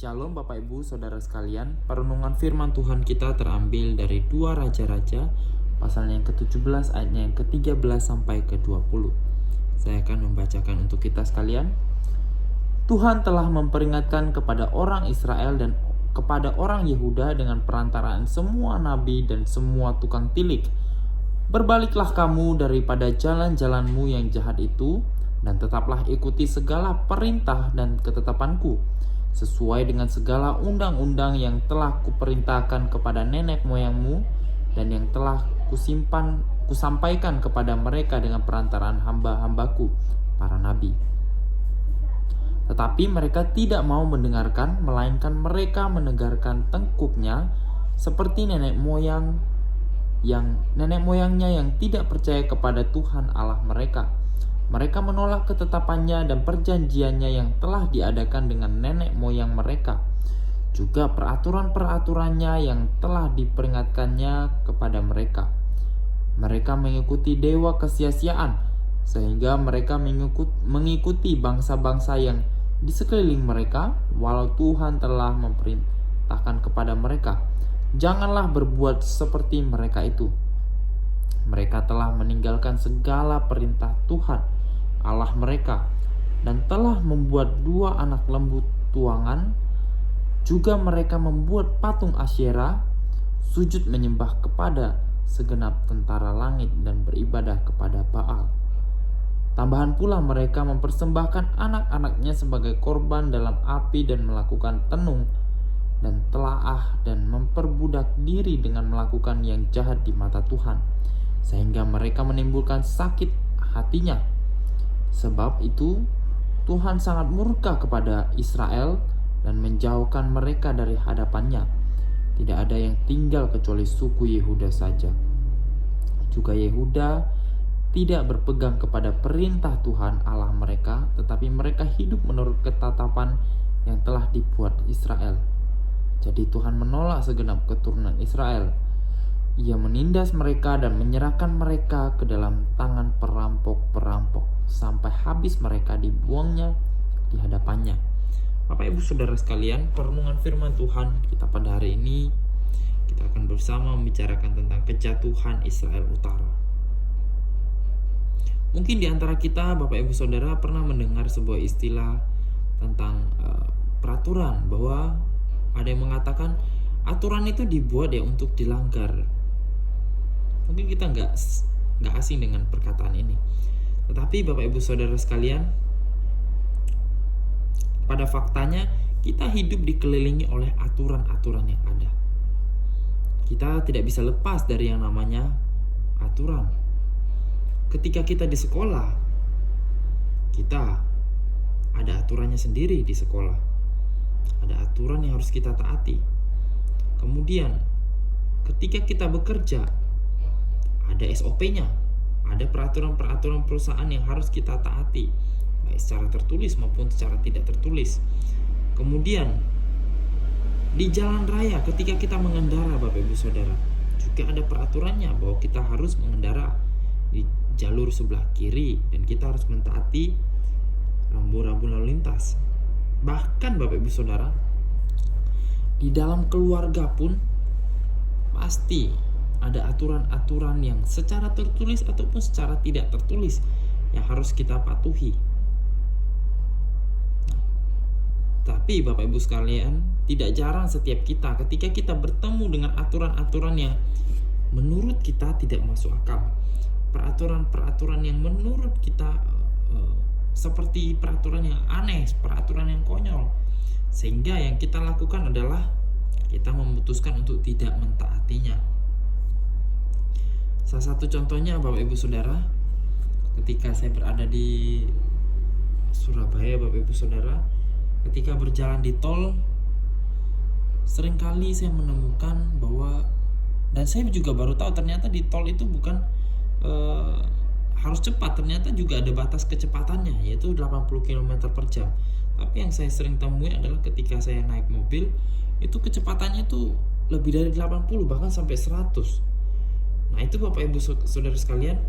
Shalom Bapak Ibu Saudara sekalian. Perenungan firman Tuhan kita terambil dari 2 Raja-Raja pasal yang ke-17 ayatnya yang ke-13 sampai ke-20. Saya akan membacakan untuk kita sekalian. Tuhan telah memperingatkan kepada orang Israel dan kepada orang Yehuda dengan perantaraan semua nabi dan semua tukang tilik. Berbaliklah kamu daripada jalan-jalanmu yang jahat itu, dan tetaplah ikuti segala perintah dan ketetapanku, sesuai dengan segala undang-undang yang telah kuperintahkan kepada nenek moyangmu, dan yang telah kusampaikan kepada mereka dengan perantaraan hamba-hambaku, para nabi. Tetapi mereka tidak mau mendengarkan, melainkan mereka menegarkan tengkuknya, seperti nenek moyangnya yang tidak percaya kepada Tuhan Allah mereka. Mereka menolak ketetapannya dan perjanjiannya yang telah diadakan dengan nenek moyang mereka, juga peraturan-peraturannya yang telah diperingatkannya kepada mereka. Mereka mengikuti dewa kesia-siaan, sehingga mereka mengikuti bangsa-bangsa yang di sekeliling mereka, walau Tuhan telah memerintahkan kepada mereka, janganlah berbuat seperti mereka itu. Mereka telah meninggalkan segala perintah Tuhan Allah mereka, dan telah membuat 2 anak lembu tuangan. Juga mereka membuat patung Asyera, sujud menyembah kepada segenap tentara langit, dan beribadah kepada Baal. Tambahan pula mereka mempersembahkan anak-anaknya sebagai korban dalam api, dan melakukan tenung dan telaah, dan memperbudak diri dengan melakukan yang jahat di mata Tuhan, sehingga mereka menimbulkan sakit hatinya. Sebab itu Tuhan sangat murka kepada Israel dan menjauhkan mereka dari hadapannya. Tidak ada yang tinggal kecuali suku Yehuda saja. Juga Yehuda tidak berpegang kepada perintah Tuhan Allah mereka, tetapi mereka hidup menurut ketetapan yang telah dibuat Israel. Jadi Tuhan menolak segenap keturunan Israel. Ia menindas mereka dan menyerahkan mereka ke dalam tangan perampok-perampok, sampai habis mereka dibuangnya di hadapannya. Bapak Ibu Saudara sekalian, perenungan firman Tuhan kita pada hari ini, kita akan bersama membicarakan tentang kejatuhan Israel Utara. Mungkin di antara kita, Bapak Ibu Saudara, pernah mendengar sebuah istilah tentang peraturan, bahwa ada yang mengatakan aturan itu dibuat ya untuk dilanggar. Mungkin kita nggak asing dengan perkataan ini. Tetapi Bapak Ibu Saudara sekalian, pada faktanya kita hidup dikelilingi oleh aturan-aturan yang ada. Kita tidak bisa lepas dari yang namanya aturan. Ketika kita di sekolah, kita ada aturannya sendiri di sekolah. Ada aturan yang harus kita taati. Kemudian ketika kita bekerja, ada SOP-nya, ada peraturan-peraturan perusahaan yang harus kita taati, baik secara tertulis maupun secara tidak tertulis. Kemudian di jalan raya, ketika kita mengendara, Bapak Ibu Saudara, juga ada peraturannya bahwa kita harus mengendara di jalur sebelah kiri, dan kita harus mentaati rambu-rambu lalu lintas. Bahkan Bapak Ibu Saudara, di dalam keluarga pun pasti ada aturan-aturan yang secara tertulis ataupun secara tidak tertulis yang harus kita patuhi. Tapi Bapak Ibu sekalian, tidak jarang setiap kita ketika kita bertemu dengan aturan-aturan yang menurut kita tidak masuk akal, peraturan-peraturan yang menurut kita seperti peraturan yang aneh, peraturan yang konyol, sehingga yang kita lakukan adalah kita memutuskan untuk tidak mentaatinya. Salah satu contohnya, Bapak Ibu Saudara, ketika saya berada di Surabaya, Bapak Ibu Saudara, ketika berjalan di tol, seringkali saya menemukan bahwa, dan saya juga baru tahu ternyata di tol itu bukan harus cepat, ternyata juga ada batas kecepatannya, yaitu 80 km per jam. Tapi yang saya sering temui adalah ketika saya naik mobil, itu kecepatannya itu lebih dari 80, bahkan sampai 100. Nah itu Bapak Ibu Saudara sekalian,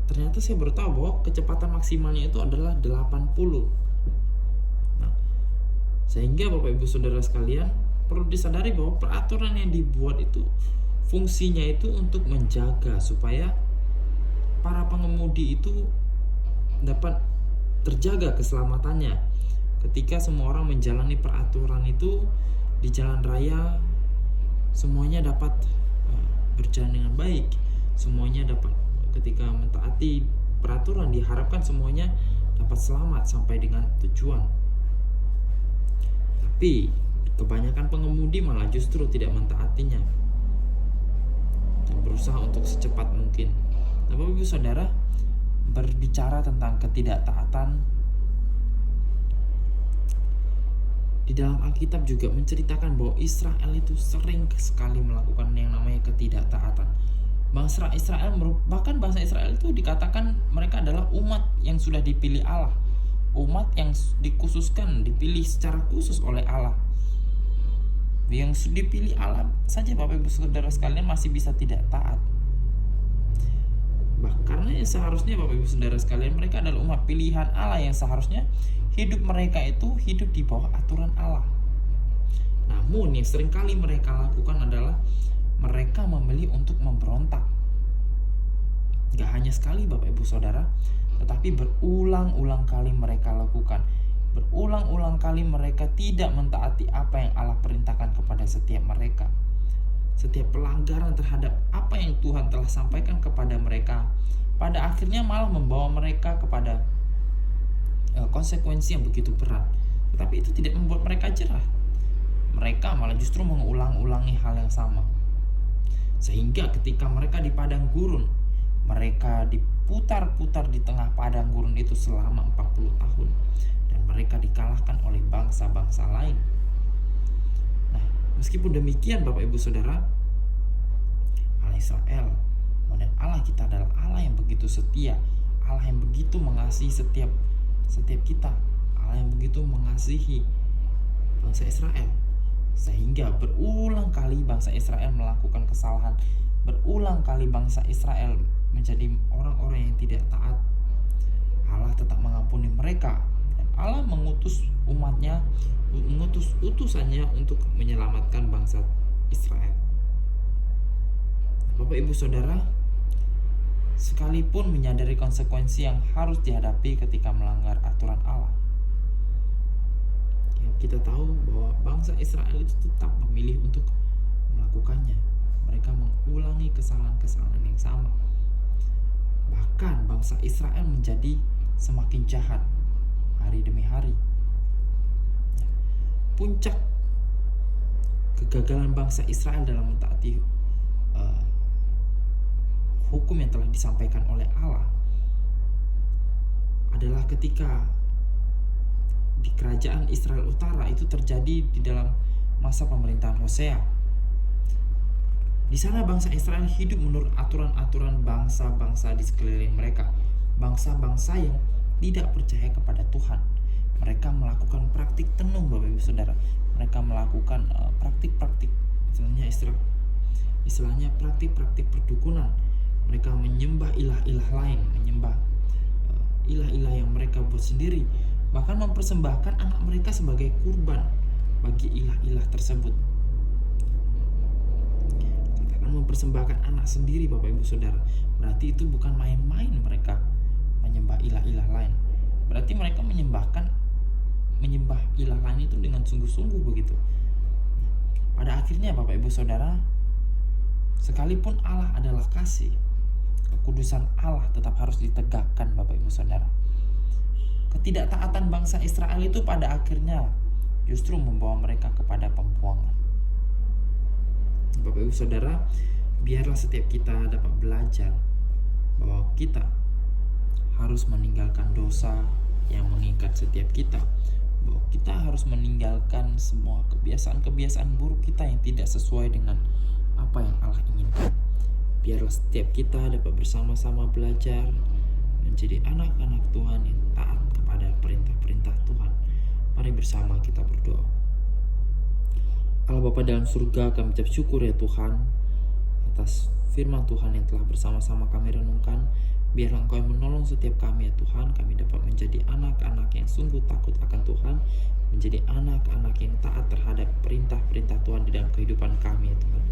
ternyata saya baru tahu bahwa kecepatan maksimalnya itu adalah 80. Nah, Sehingga Bapak Ibu Saudara sekalian perlu disadari bahwa peraturan yang dibuat itu fungsinya itu untuk menjaga supaya para pengemudi itu dapat terjaga keselamatannya. Ketika semua orang menjalani peraturan itu di jalan raya, semuanya dapat berjalan dengan baik. Semuanya dapat, ketika mentaati peraturan, diharapkan semuanya dapat selamat sampai dengan tujuan. Tapi kebanyakan pengemudi malah justru tidak mentaatinya dan berusaha untuk secepat mungkin. Nah, Bapak Ibu Saudara, berbicara tentang ketidaktaatan, di dalam Alkitab juga menceritakan bahwa Israel itu sering sekali melakukan yang namanya ketidaktaatan. Bangsa Israel, bahkan bangsa Israel itu dikatakan mereka adalah umat yang sudah dipilih Allah, umat yang dikhususkan, dipilih secara khusus oleh Allah. Yang dipilih Allah saja Bapak Ibu Saudara sekalian masih bisa tidak taat. Karena seharusnya Bapak Ibu Saudara sekalian, mereka adalah umat pilihan Allah yang seharusnya hidup mereka itu hidup di bawah aturan Allah. Namun yang seringkali mereka lakukan adalah mereka memilih untuk memberontak. Gak hanya sekali Bapak Ibu Saudara, tetapi berulang-ulang kali mereka lakukan. Berulang-ulang kali mereka tidak mentaati apa yang Allah perintahkan kepada setiap mereka. Setiap pelanggaran terhadap apa yang Tuhan telah sampaikan kepada mereka, pada akhirnya malah membawa mereka kepada konsekuensi yang begitu berat. Tetapi itu tidak membuat mereka jerah. Mereka malah justru mengulang-ulangi hal yang sama. Sehingga ketika mereka di padang gurun, mereka diputar-putar di tengah padang gurun itu selama 40 tahun. Dan mereka dikalahkan oleh bangsa-bangsa lain. Nah, meskipun demikian Bapak Ibu Saudara, Allah Israel dan Allah kita adalah Allah yang begitu setia, Allah yang begitu mengasihi setiap kita, Allah yang begitu mengasihi bangsa Israel, sehingga berulang kali bangsa Israel melakukan kesalahan, berulang kali bangsa Israel menjadi orang-orang yang tidak taat. Allah tetap mengampuni mereka, dan Allah mengutus umatnya, mengutus utusannya untuk menyelamatkan bangsa Israel. Bapak Ibu Saudara, sekalipun menyadari konsekuensi yang harus dihadapi ketika melanggar aturan Allah, kita tahu bahwa bangsa Israel itu tetap memilih untuk melakukannya. Mereka mengulangi kesalahan-kesalahan yang sama. Bahkan bangsa Israel menjadi semakin jahat hari demi hari. Puncak kegagalan bangsa Israel dalam mentaati hukum yang telah disampaikan oleh Allah adalah ketika di kerajaan Israel Utara itu terjadi di dalam masa pemerintahan Hosea. Di sana bangsa Israel hidup menurut aturan-aturan bangsa-bangsa di sekeliling mereka, bangsa-bangsa yang tidak percaya kepada Tuhan. Mereka melakukan praktik tenung Bapak Ibu Saudara. Mereka melakukan praktik-praktik, istilahnya praktik-praktik perdukunan. Mereka menyembah ilah-ilah lain, menyembah ilah-ilah yang mereka buat sendiri, bahkan mempersembahkan anak mereka sebagai kurban bagi ilah-ilah tersebut. Katakan mempersembahkan anak sendiri Bapak Ibu Saudara, berarti itu bukan main-main mereka menyembah ilah-ilah lain. Berarti mereka menyembah ilah lain itu dengan sungguh-sungguh begitu. Pada akhirnya Bapak Ibu Saudara, sekalipun Allah adalah kasih, kekudusan Allah tetap harus ditegakkan Bapak Ibu Saudara. Ketidaktaatan bangsa Israel itu pada akhirnya justru membawa mereka kepada pembuangan. Bapak Ibu Saudara, biarlah setiap kita dapat belajar bahwa kita harus meninggalkan dosa yang mengikat setiap kita, bahwa kita harus meninggalkan semua kebiasaan-kebiasaan buruk kita yang tidak sesuai dengan apa yang Allah inginkan. Biarlah setiap kita dapat bersama-sama belajar menjadi anak-anak Tuhan yang taat kepada perintah-perintah Tuhan. Mari bersama kita berdoa. Allah Bapa dalam surga, kami ucap syukur ya Tuhan atas firman Tuhan yang telah bersama-sama kami renungkan. Biarlah Engkau yang menolong setiap kami ya Tuhan, kami dapat menjadi anak-anak yang sungguh takut akan Tuhan. menjadi anak-anak yang taat terhadap perintah-perintah Tuhan di dalam kehidupan kami ya Tuhan.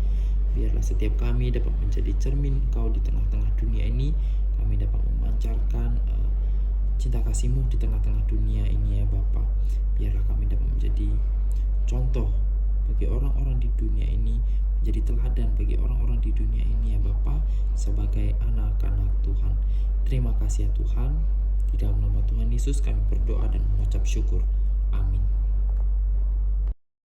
Biarlah setiap kami dapat menjadi cermin Engkau di tengah-tengah dunia ini. Kami dapat memancarkan cinta kasih-Mu di tengah-tengah dunia ini ya Bapa. Biarlah kami dapat menjadi contoh bagi orang-orang di dunia ini, menjadi teladan bagi orang-orang di dunia ini ya Bapa, sebagai anak-anak Tuhan. Terima kasih ya Tuhan. Di dalam nama Tuhan Yesus kami berdoa dan mengucap syukur. Amin.